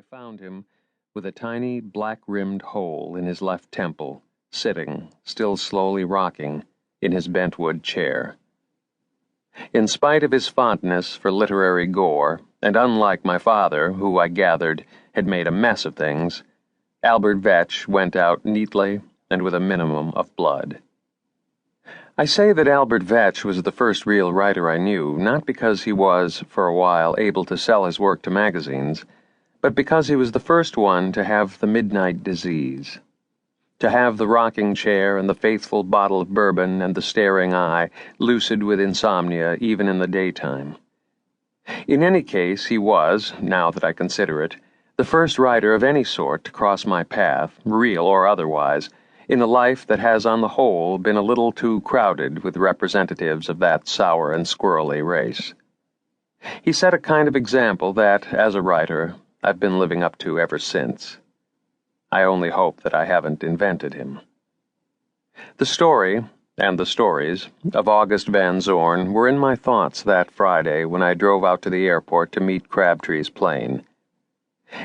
I found him with a tiny black-rimmed hole in his left temple, sitting, still slowly rocking, in his bentwood chair. In spite of his fondness for literary gore, and unlike my father, who I gathered had made a mess of things, Albert Vetch went out neatly and with a minimum of blood. I say that Albert Vetch was the first real writer I knew, not because he was, for a while, able to sell his work to magazines, but because he was the first one to have the midnight disease. To have the rocking chair and the faithful bottle of bourbon and the staring eye, lucid with insomnia even in the daytime. In any case, he was, now that I consider it, the first writer of any sort to cross my path, real or otherwise, in a life that has on the whole been a little too crowded with representatives of that sour and squirrely race. He set a kind of example that, as a writer, I've been living up to ever since. I only hope that I haven't invented him. The story, and the stories, of August Van Zorn were in my thoughts that Friday when I drove out to the airport to meet Crabtree's plane.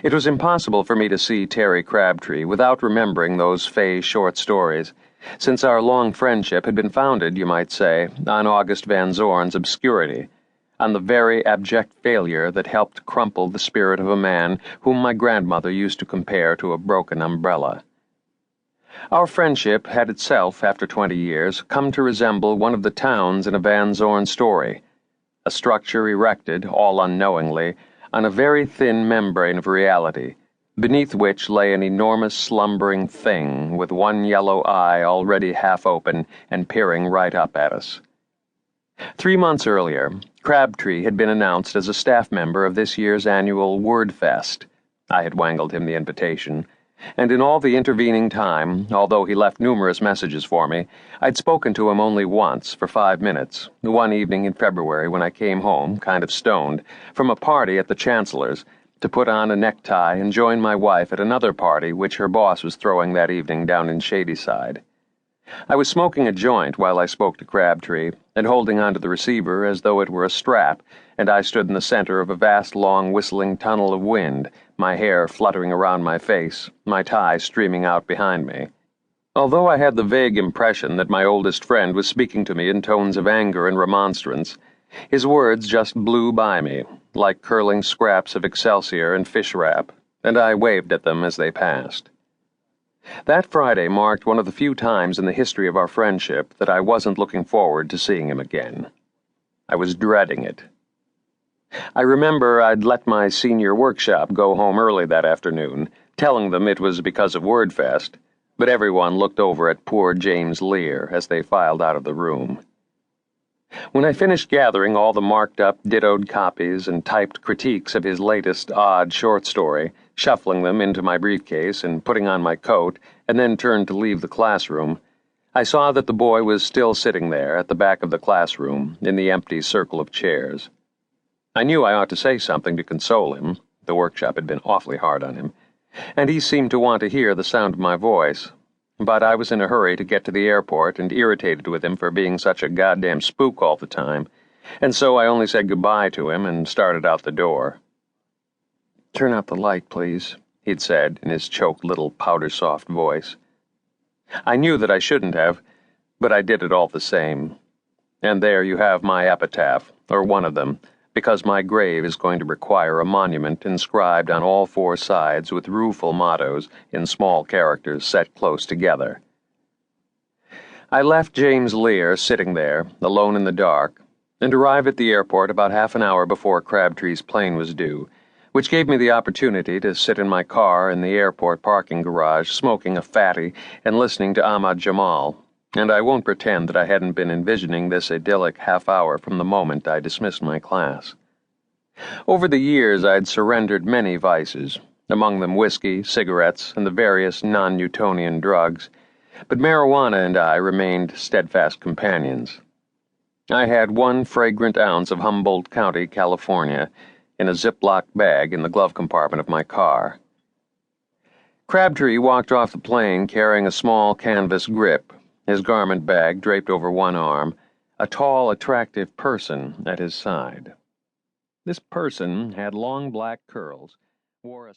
It was impossible for me to see Terry Crabtree without remembering those Fay short stories, since our long friendship had been founded, you might say, on August Van Zorn's obscurity, on the very abject failure that helped crumple the spirit of a man whom my grandmother used to compare to a broken umbrella. Our friendship had itself, after 20 years, come to resemble one of the towns in a Van Zorn story, a structure erected, all unknowingly, on a very thin membrane of reality, beneath which lay an enormous slumbering thing with one yellow eye already half open and peering right up at us. 3 months earlier, Crabtree had been announced as a staff member of this year's annual Word Fest. I had wangled him the invitation, and in all the intervening time, although he left numerous messages for me, I'd spoken to him only once for 5 minutes, one evening in February when I came home, kind of stoned, from a party at the Chancellor's, to put on a necktie and join my wife at another party which her boss was throwing that evening down in Shadyside. I was smoking a joint while I spoke to Crabtree, and holding onto the receiver as though it were a strap, and I stood in the center of a vast, long, whistling tunnel of wind, my hair fluttering around my face, my tie streaming out behind me. Although I had the vague impression that my oldest friend was speaking to me in tones of anger and remonstrance, his words just blew by me, like curling scraps of excelsior and fish wrap, and I waved at them as they passed. That Friday marked one of the few times in the history of our friendship that I wasn't looking forward to seeing him again. I was dreading it. I remember I'd let my senior workshop go home early that afternoon, telling them it was because of WordFest, but everyone looked over at poor James Leer as they filed out of the room. When I finished gathering all the marked-up, dittoed copies and typed critiques of his latest odd short story, shuffling them into my briefcase and putting on my coat, and then turned to leave the classroom, I saw that the boy was still sitting there at the back of the classroom in the empty circle of chairs. I knew I ought to say something to console him. The workshop had been awfully hard on him, and he seemed to want to hear the sound of my voice. But I was in a hurry to get to the airport and irritated with him for being such a goddamn spook all the time, and so I only said goodbye to him and started out the door. "Turn out the light, please," he'd said in his choked little powder-soft voice. I knew that I shouldn't have, but I did it all the same. And there you have my epitaph, or one of them, because my grave is going to require a monument inscribed on all 4 sides with rueful mottos in small characters set close together. I left James Leer sitting there, alone in the dark, and arrived at the airport about half an hour before Crabtree's plane was due, which gave me the opportunity to sit in my car in the airport parking garage smoking a fatty and listening to Ahmad Jamal, and I won't pretend that I hadn't been envisioning this idyllic half-hour from the moment I dismissed my class. Over the years I'd surrendered many vices, among them whiskey, cigarettes, and the various non-Newtonian drugs, but marijuana and I remained steadfast companions. I had 1 fragrant ounce of Humboldt County, California, in a Ziploc bag in the glove compartment of my car. Crabtree walked off the plane carrying a small canvas grip, his garment bag draped over one arm, a tall, attractive person at his side. This person had long black curls, wore a